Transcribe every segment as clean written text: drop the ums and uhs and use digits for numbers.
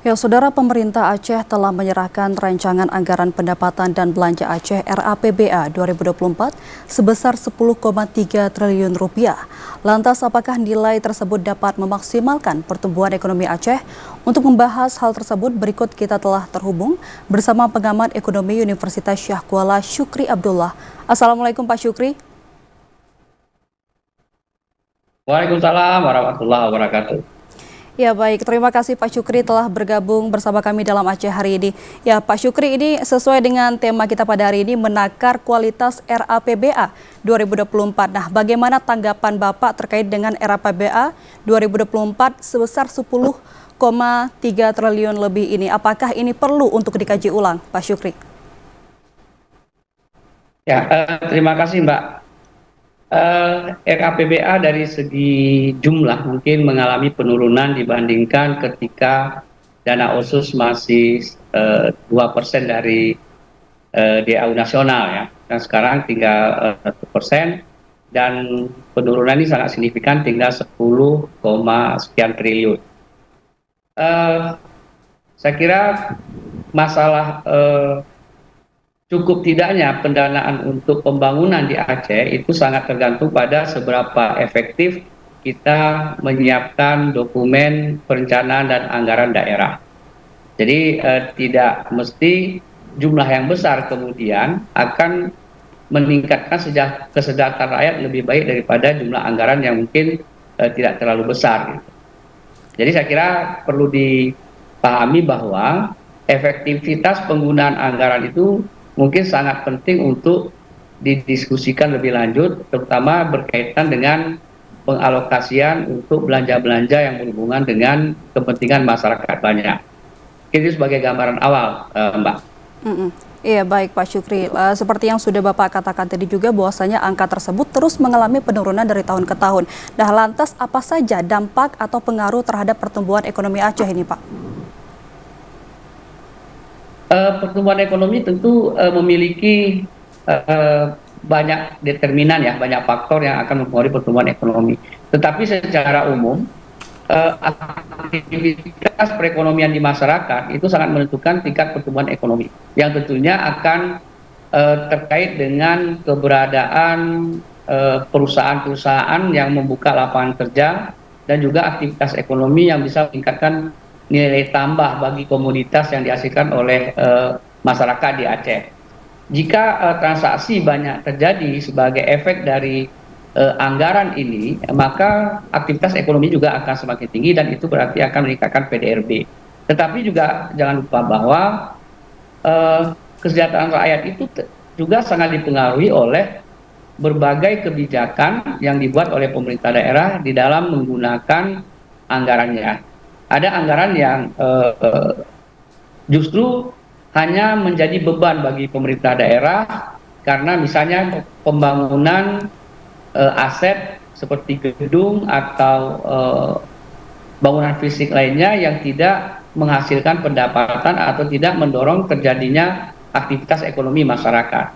Ya, Saudara, pemerintah Aceh telah menyerahkan rancangan anggaran pendapatan dan belanja Aceh RAPBA 2024 sebesar 10,3 triliun rupiah. Lantas, apakah nilai tersebut dapat memaksimalkan pertumbuhan ekonomi Aceh? Untuk membahas hal tersebut, berikut kita telah terhubung bersama pengamat ekonomi Universitas Syah Kuala Syukri Abdullah. Assalamualaikum Pak Syukri. Waalaikumsalam warahmatullahi wabarakatuh. Ya baik, terima kasih Pak Syukri telah bergabung bersama kami dalam Aceh hari ini. Ya Pak Syukri, ini sesuai dengan tema kita pada hari ini, menakar kualitas RAPBA 2024. Nah, bagaimana tanggapan Bapak terkait dengan RAPBA 2024 sebesar 10,3 triliun lebih ini? Apakah ini perlu untuk dikaji ulang, Pak Syukri? Ya, terima kasih Mbak. RAPBA dari segi jumlah mungkin mengalami penurunan dibandingkan ketika dana otsus masih 2% dari DAU nasional ya, dan sekarang tinggal 1% dan penurunan ini sangat signifikan, tinggal 10, sekian triliun. Saya kira masalah cukup tidaknya pendanaan untuk pembangunan di Aceh itu sangat tergantung pada seberapa efektif kita menyiapkan dokumen perencanaan dan anggaran daerah. Jadi tidak mesti jumlah yang besar kemudian akan meningkatkan kesejahteraan rakyat lebih baik daripada jumlah anggaran yang mungkin tidak terlalu besar. Gitu. Jadi saya kira perlu dipahami bahwa efektivitas penggunaan anggaran itu mungkin sangat penting untuk didiskusikan lebih lanjut, terutama berkaitan dengan pengalokasian untuk belanja-belanja yang berhubungan dengan kepentingan masyarakat banyak. Ini sebagai gambaran awal, Mbak. Iya baik Pak Syukri, seperti yang sudah Bapak katakan tadi juga bahwasanya angka tersebut terus mengalami penurunan dari tahun ke tahun. Nah, lantas apa saja dampak atau pengaruh terhadap pertumbuhan ekonomi Aceh ini, Pak? Pertumbuhan ekonomi tentu memiliki banyak determinan ya, banyak faktor yang akan mempengaruhi pertumbuhan ekonomi. Tetapi secara umum aktivitas perekonomian di masyarakat itu sangat menentukan tingkat pertumbuhan ekonomi, yang tentunya akan terkait dengan keberadaan perusahaan-perusahaan yang membuka lapangan kerja dan juga aktivitas ekonomi yang bisa meningkatkan nilai tambah bagi komoditas yang dihasilkan oleh masyarakat di Aceh. Jika transaksi banyak terjadi sebagai efek dari anggaran ini, maka aktivitas ekonomi juga akan semakin tinggi dan itu berarti akan meningkatkan PDRB. Tetapi juga jangan lupa bahwa kesejahteraan rakyat itu juga sangat dipengaruhi oleh berbagai kebijakan yang dibuat oleh pemerintah daerah di dalam menggunakan anggarannya. Ada anggaran yang justru hanya menjadi beban bagi pemerintah daerah karena misalnya pembangunan aset seperti gedung atau bangunan fisik lainnya yang tidak menghasilkan pendapatan atau tidak mendorong terjadinya aktivitas ekonomi masyarakat.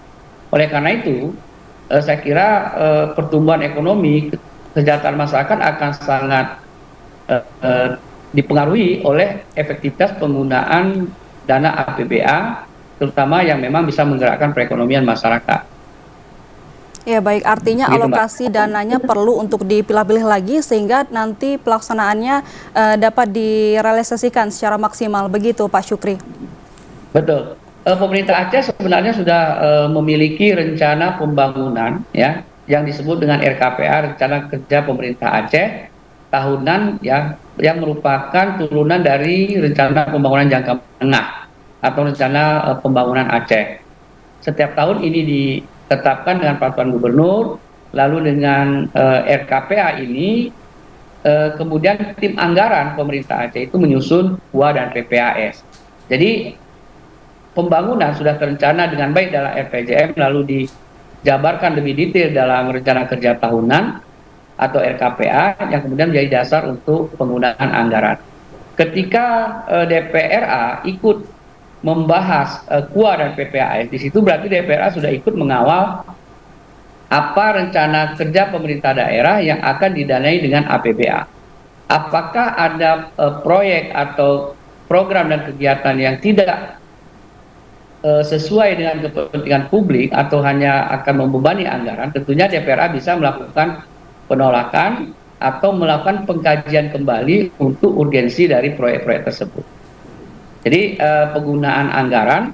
Oleh karena itu, saya kira pertumbuhan ekonomi, kesejahteraan masyarakat akan sangat dipengaruhi oleh efektivitas penggunaan dana APBA, terutama yang memang bisa menggerakkan perekonomian masyarakat. Ya baik, artinya Begitu, Mbak. alokasi dananya perlu untuk dipilah-pilih lagi sehingga nanti pelaksanaannya dapat direalisasikan secara maksimal, begitu Pak Syukri? Betul. Pemerintah Aceh sebenarnya sudah memiliki rencana pembangunan ya yang disebut dengan RKPA, Rencana Kerja Pemerintah Aceh tahunan ya, yang merupakan turunan dari rencana pembangunan jangka menengah atau rencana pembangunan Aceh. Setiap tahun ini ditetapkan dengan peraturan gubernur, lalu dengan RKPA ini kemudian tim anggaran pemerintah Aceh itu menyusun KUA dan PPAS. Jadi pembangunan sudah terencana dengan baik dalam RPJM, lalu dijabarkan lebih detail dalam rencana kerja tahunan atau RKPA yang kemudian menjadi dasar untuk penggunaan anggaran. Ketika DPRA ikut membahas KUA dan PPAS, di situ berarti DPRA sudah ikut mengawal apa rencana kerja pemerintah daerah yang akan didanai dengan APBA. Apakah ada proyek atau program dan kegiatan yang tidak sesuai dengan kepentingan publik atau hanya akan membebani anggaran, tentunya DPRA bisa melakukan penolakan atau melakukan pengkajian kembali untuk urgensi dari proyek-proyek tersebut. Jadi penggunaan anggaran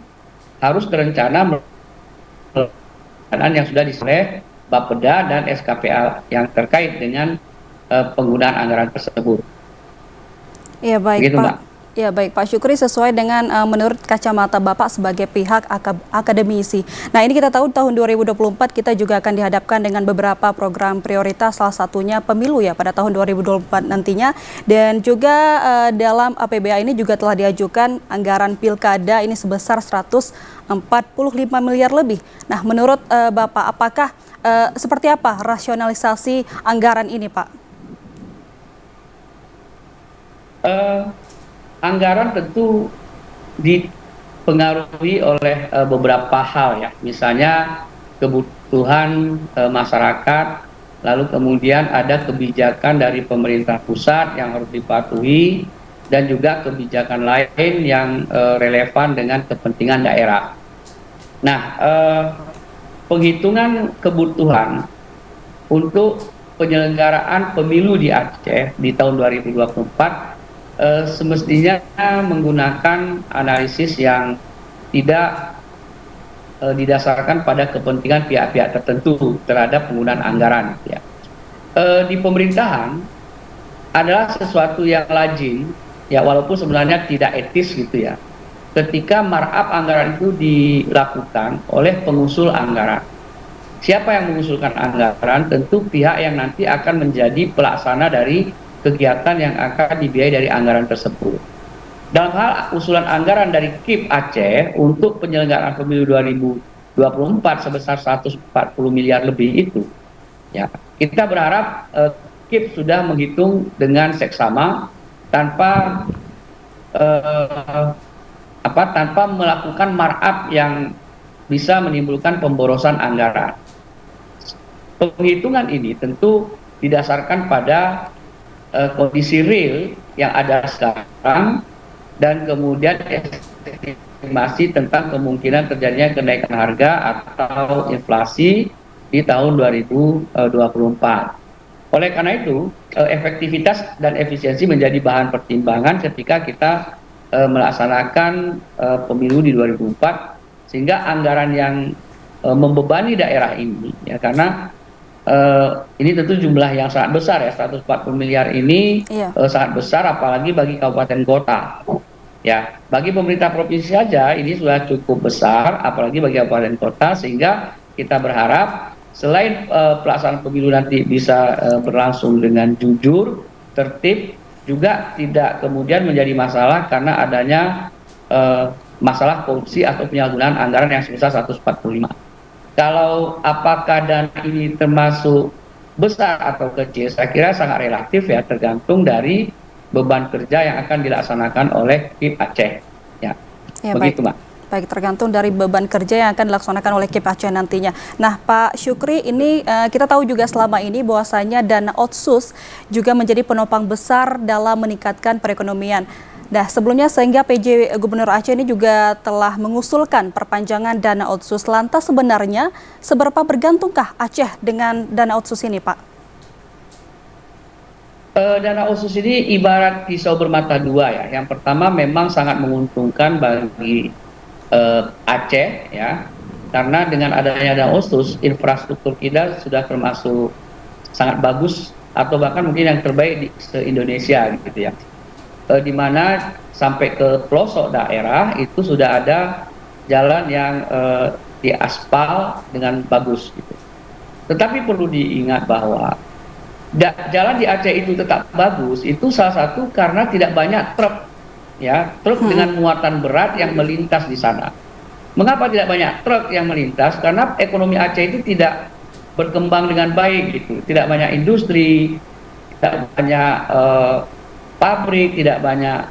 harus terencana yang sudah diselesaikan Bapeda dan SKPA yang terkait dengan penggunaan anggaran tersebut. Ya baik Begitu, Pak. Mbak. Ya baik Pak Syukri, sesuai dengan menurut kacamata Bapak sebagai pihak akademisi. Nah ini kita tahu tahun 2024 kita juga akan dihadapkan dengan beberapa program prioritas, salah satunya pemilu ya pada tahun 2024 nantinya. Dan juga dalam APBA ini juga telah diajukan anggaran pilkada ini sebesar 145 miliar lebih. Nah menurut Bapak apakah seperti apa rasionalisasi anggaran ini Pak? Anggaran tentu dipengaruhi oleh beberapa hal ya, misalnya kebutuhan masyarakat, lalu kemudian ada kebijakan dari pemerintah pusat yang harus dipatuhi, dan juga kebijakan lain yang relevan dengan kepentingan daerah. Nah, penghitungan kebutuhan untuk penyelenggaraan pemilu di Aceh di tahun 2024 semestinya menggunakan analisis yang tidak didasarkan pada kepentingan pihak-pihak tertentu terhadap penggunaan anggaran. Ya. Di pemerintahan adalah sesuatu yang lazim, ya walaupun sebenarnya tidak etis gitu ya. Ketika markup anggaran itu dilakukan oleh pengusul anggaran. Siapa yang mengusulkan anggaran? Tentu pihak yang nanti akan menjadi pelaksana dari kegiatan yang akan dibiayai dari anggaran tersebut. Dalam hal usulan anggaran dari KIP Aceh untuk penyelenggaraan pemilu 2024 sebesar 140 miliar lebih itu, ya kita berharap KIP sudah menghitung dengan seksama tanpa tanpa melakukan markup yang bisa menimbulkan pemborosan anggaran. Penghitungan ini tentu didasarkan pada kondisi real yang ada sekarang dan kemudian estimasi tentang kemungkinan terjadinya kenaikan harga atau inflasi di tahun 2024. Oleh karena itu, efektivitas dan efisiensi menjadi bahan pertimbangan ketika kita melaksanakan pemilu di 2024, sehingga anggaran yang membebani daerah ini, ya karena ini tentu jumlah yang sangat besar ya, 140 miliar ini sangat besar apalagi bagi kabupaten kota. Ya, bagi pemerintah provinsi saja ini sudah cukup besar apalagi bagi kabupaten kota, sehingga kita berharap selain pelaksanaan pemilu nanti bisa berlangsung dengan jujur, tertib, juga tidak kemudian menjadi masalah karena adanya masalah korupsi atau penyalahgunaan anggaran yang sebesar 145. Kalau apakah dana ini termasuk besar atau kecil, saya kira sangat relatif ya, tergantung dari beban kerja yang akan dilaksanakan oleh KIP Aceh. Ya, begitu Mbak. Baik, tergantung dari beban kerja yang akan dilaksanakan oleh KIP Aceh nantinya. Nah, Pak Syukri, ini kita tahu juga selama ini bahwasanya dana otsus juga menjadi penopang besar dalam meningkatkan perekonomian. Nah, sebelumnya sehingga PJ Gubernur Aceh ini juga telah mengusulkan perpanjangan dana otsus. Lantas sebenarnya seberapa bergantungkah Aceh dengan dana otsus ini, Pak? Dana otsus ini ibarat pisau bermata dua ya. Yang pertama memang sangat menguntungkan bagi Aceh ya, karena dengan adanya dana otsus, infrastruktur kita sudah termasuk sangat bagus atau bahkan mungkin yang terbaik di se-Indonesia gitu ya. Di mana sampai ke pelosok daerah itu sudah ada jalan yang diaspal dengan bagus gitu. Tetapi perlu diingat bahwa jalan di Aceh itu tetap bagus itu salah satu karena tidak banyak truk ya, truk dengan muatan berat yang melintas di sana. Mengapa tidak banyak truk yang melintas? Karena ekonomi Aceh itu tidak berkembang dengan baik gitu, tidak banyak industri, tidak banyak pabrik, tidak banyak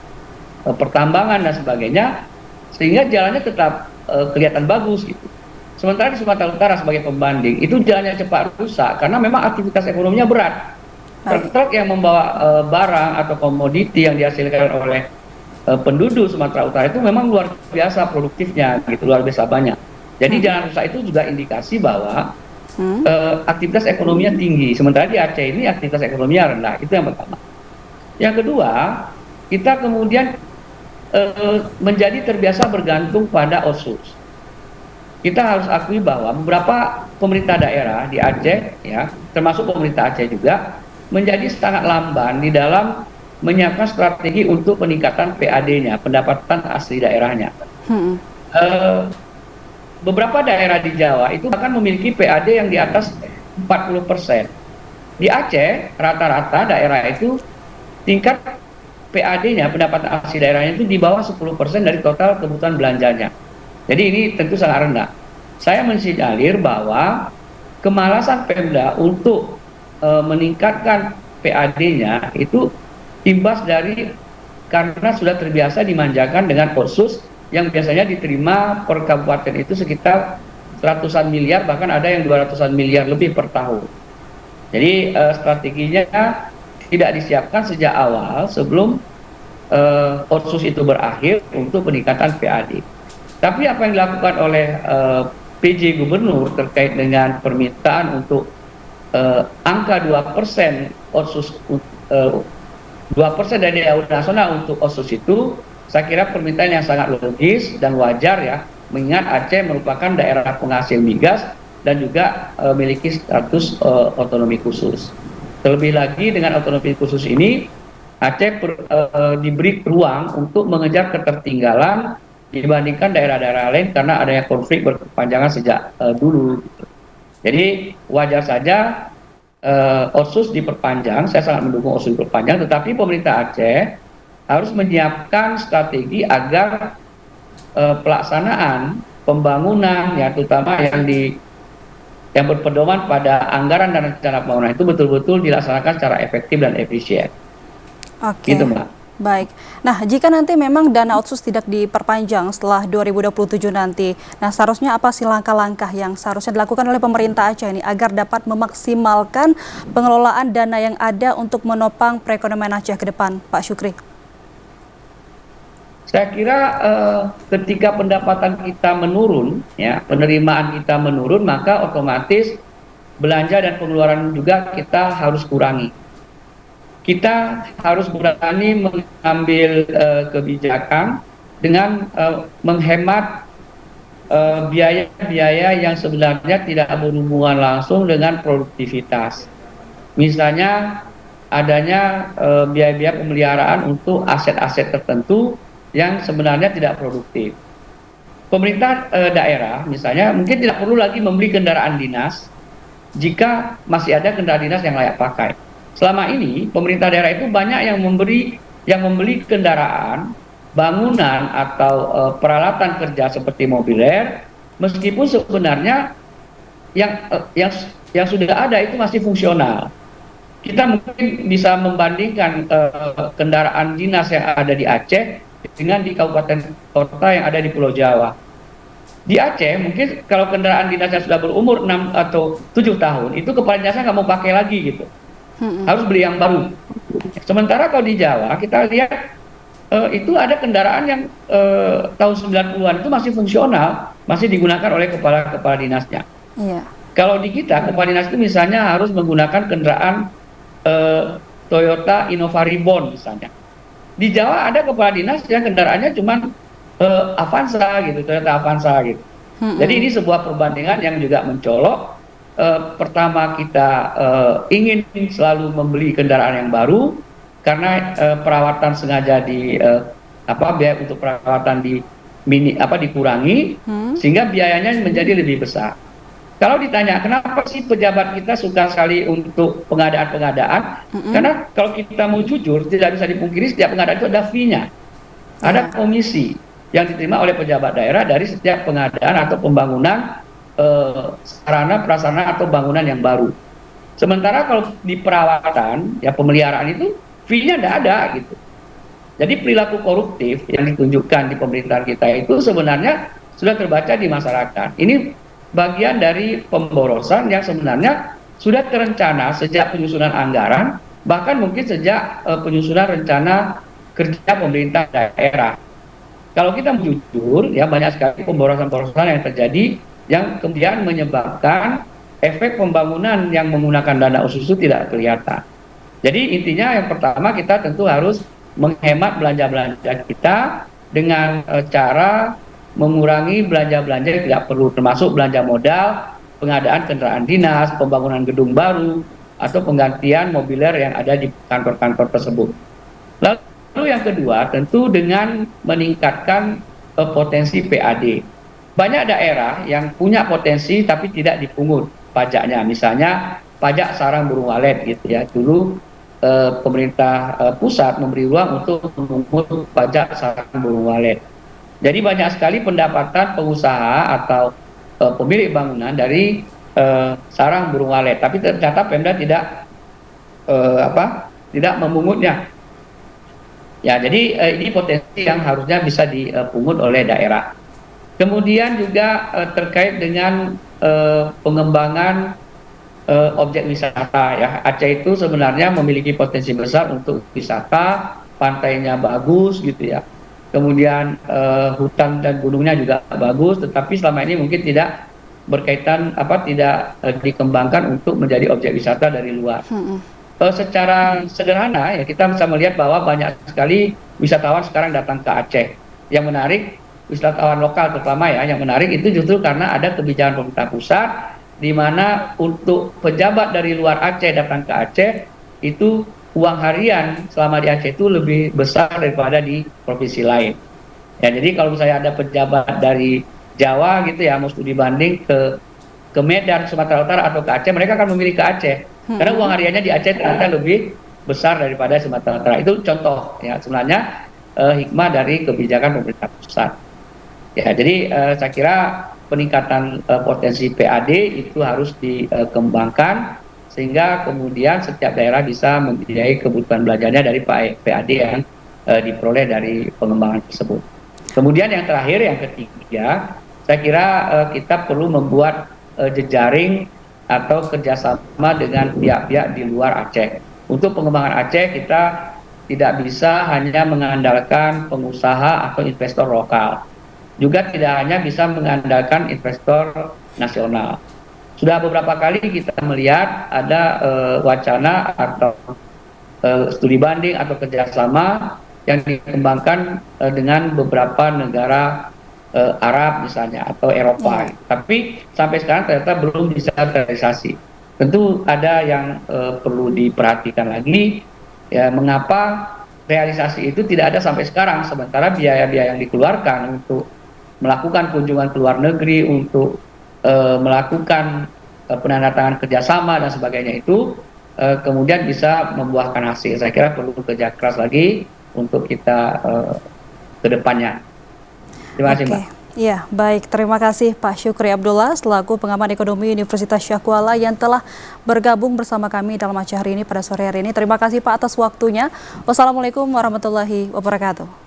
pertambangan dan sebagainya, sehingga jalannya tetap kelihatan bagus gitu. Sementara di Sumatera Utara sebagai pembanding itu jalannya cepat rusak karena memang aktivitas ekonominya berat. Truk yang membawa barang atau komoditi yang dihasilkan oleh penduduk Sumatera Utara itu memang luar biasa produktifnya, gitu, luar biasa banyak. Jadi jalan rusak itu juga indikasi bahwa aktivitas ekonominya tinggi, sementara di Aceh ini aktivitas ekonominya rendah. Itu yang pertama. Yang kedua, kita kemudian menjadi terbiasa bergantung pada otsus. Kita harus akui bahwa beberapa pemerintah daerah di Aceh, ya, termasuk pemerintah Aceh juga, menjadi sangat lamban di dalam menyiapkan strategi untuk peningkatan PAD-nya, pendapatan asli daerahnya. Beberapa daerah di Jawa itu bahkan memiliki PAD yang di atas 40%. Di Aceh, rata-rata daerah itu tingkat PAD-nya, pendapatan asli daerahnya itu di bawah 10% dari total kebutuhan belanjanya. Jadi ini tentu sangat rendah. Saya mensinyalir bahwa kemalasan Pemda untuk meningkatkan PAD-nya itu imbas dari karena sudah terbiasa dimanjakan dengan otsus yang biasanya diterima per kabupaten itu sekitar ratusan miliar, bahkan ada yang 200-an miliar lebih per tahun. Jadi strateginya tidak disiapkan sejak awal sebelum otsus itu berakhir untuk peningkatan PAD. Tapi apa yang dilakukan oleh PJ Gubernur terkait dengan permintaan untuk angka 2% otsus 2% dari DAU nasional untuk otsus itu, saya kira permintaan yang sangat logis dan wajar, ya, mengingat Aceh merupakan daerah penghasil migas dan juga memiliki status otonomi khusus. Terlebih lagi dengan otonomi khusus ini, Aceh diberi ruang untuk mengejar ketertinggalan dibandingkan daerah-daerah lain karena adanya konflik berkepanjangan sejak dulu. Jadi wajar saja otsus diperpanjang. Saya sangat mendukung otsus diperpanjang, tetapi pemerintah Aceh harus menyiapkan strategi agar pelaksanaan pembangunan, ya, terutama yang berpedoman pada anggaran dan rencana pembangunan itu betul-betul dilaksanakan secara efektif dan efisien. Oke. Gitu, Mbak. Baik. Nah, jika nanti memang dana otsus tidak diperpanjang setelah 2027 nanti, nah seharusnya apa sih langkah-langkah yang seharusnya dilakukan oleh pemerintah Aceh ini agar dapat memaksimalkan pengelolaan dana yang ada untuk menopang perekonomian Aceh ke depan, Pak Syukri? Saya kira ketika pendapatan kita menurun, ya, penerimaan kita menurun, maka otomatis belanja dan pengeluaran juga kita harus kurangi. Kita harus berani mengambil kebijakan dengan menghemat biaya-biaya yang sebenarnya tidak berhubungan langsung dengan produktivitas. Misalnya adanya biaya-biaya pemeliharaan untuk aset-aset tertentu yang sebenarnya tidak produktif. Pemerintah daerah misalnya mungkin tidak perlu lagi membeli kendaraan dinas jika masih ada kendaraan dinas yang layak pakai. Selama ini pemerintah daerah itu banyak yang membeli kendaraan, bangunan atau peralatan kerja seperti mobiler, meskipun sebenarnya yang sudah ada itu masih fungsional. Kita mungkin bisa membandingkan kendaraan dinas yang ada di Aceh dengan di kabupaten kota yang ada di Pulau Jawa. Di Aceh mungkin kalau kendaraan dinas yang sudah berumur 6 atau 7 tahun itu kepala dinasnya nggak mau pakai lagi gitu. Harus beli yang baru. Sementara kalau di Jawa kita lihat itu ada kendaraan yang tahun 90-an itu masih fungsional, masih digunakan oleh kepala dinasnya. Iya. Kalau di kita kepala dinas itu misalnya harus menggunakan kendaraan Toyota Innova Reborn misalnya. Di Jawa ada kepala dinas yang kendaraannya cuma Avanza gitu, Toyota Avanza gitu. Jadi ini sebuah perbandingan yang juga mencolok. Pertama kita ingin selalu membeli kendaraan yang baru karena perawatan sengaja biaya untuk perawatan dikurangi sehingga biayanya menjadi lebih besar. Kalau ditanya kenapa sih pejabat kita suka sekali untuk pengadaan, karena kalau kita mau jujur tidak bisa dipungkiri setiap pengadaan itu ada fee-nya, ada komisi yang diterima oleh pejabat daerah dari setiap pengadaan atau pembangunan sarana prasarana atau bangunan yang baru. Sementara kalau di perawatan, ya pemeliharaan itu fee-nya tidak ada gitu. Jadi perilaku koruptif yang ditunjukkan di pemerintahan kita itu sebenarnya sudah terbaca di masyarakat. Ini bagian dari pemborosan yang sebenarnya sudah terencana sejak penyusunan anggaran, bahkan mungkin sejak penyusunan rencana kerja pemerintah daerah. Kalau kita jujur, ya banyak sekali pemborosan-pemborosan yang terjadi yang kemudian menyebabkan efek pembangunan yang menggunakan dana otsus itu tidak kelihatan. Jadi intinya yang pertama kita tentu harus menghemat belanja-belanja kita dengan cara mengurangi belanja-belanja yang tidak perlu, termasuk belanja modal, pengadaan kendaraan dinas, pembangunan gedung baru, atau penggantian mobiler yang ada di kantor-kantor tersebut. Lalu yang kedua, tentu dengan meningkatkan potensi PAD. Banyak daerah yang punya potensi tapi tidak dipungut pajaknya. Misalnya pajak sarang burung walet gitu ya. Dulu pemerintah pusat memberi ruang untuk memungut pajak sarang burung walet. Jadi banyak sekali pendapatan pengusaha atau pemilik bangunan dari sarang burung walet. Tapi ternyata Pemda tidak memungutnya. Ya, jadi ini potensi yang harusnya bisa dipungut oleh daerah. Kemudian juga terkait dengan pengembangan objek wisata ya. Aceh itu sebenarnya memiliki potensi besar untuk wisata, pantainya bagus gitu ya. Kemudian hutan dan gunungnya juga bagus, tetapi selama ini mungkin tidak berkaitan tidak dikembangkan untuk menjadi objek wisata dari luar. Secara sederhana ya kita bisa melihat bahwa banyak sekali wisatawan sekarang datang ke Aceh. Yang menarik wisatawan lokal terutama ya, yang menarik itu justru karena ada kebijakan pemerintah pusat di mana untuk pejabat dari luar Aceh datang ke Aceh itu uang harian selama di Aceh itu lebih besar daripada di provinsi lain. Ya, jadi kalau misalnya ada pejabat dari Jawa gitu ya, mau studi banding ke Medan, Sumatera Utara atau ke Aceh, mereka akan memilih ke Aceh. Karena uang hariannya di Aceh ternyata lebih besar daripada Sumatera Utara. Itu contoh ya sebenarnya hikmah dari kebijakan pemerintah pusat. Ya, jadi saya kira peningkatan potensi PAD itu harus dikembangkan sehingga kemudian setiap daerah bisa membiayai kebutuhan belajarnya dari PAD yang diperoleh dari pengembangan tersebut. Kemudian yang terakhir, yang ketiga, saya kira kita perlu membuat jejaring atau kerjasama dengan pihak-pihak di luar Aceh. Untuk pengembangan Aceh kita tidak bisa hanya mengandalkan pengusaha atau investor lokal. Juga tidak hanya bisa mengandalkan investor nasional. Sudah beberapa kali kita melihat ada wacana atau studi banding atau kerjasama yang dikembangkan dengan beberapa negara Arab misalnya atau Eropa, tapi sampai sekarang ternyata belum bisa terrealisasi. Tentu ada yang perlu diperhatikan lagi, ya mengapa realisasi itu tidak ada sampai sekarang, sementara biaya-biaya yang dikeluarkan untuk melakukan kunjungan ke luar negeri, untuk melakukan penandatangan kerjasama dan sebagainya itu kemudian bisa membuahkan hasil. Saya kira perlu kerja keras lagi untuk kita ke depannya. Terima kasih, Mbak. Ya, baik. Terima kasih Pak Syukri Abdullah selaku pengamat ekonomi Universitas Syah Kuala yang telah bergabung bersama kami dalam acara hari ini pada sore hari ini. Terima kasih Pak atas waktunya. Wassalamualaikum warahmatullahi wabarakatuh.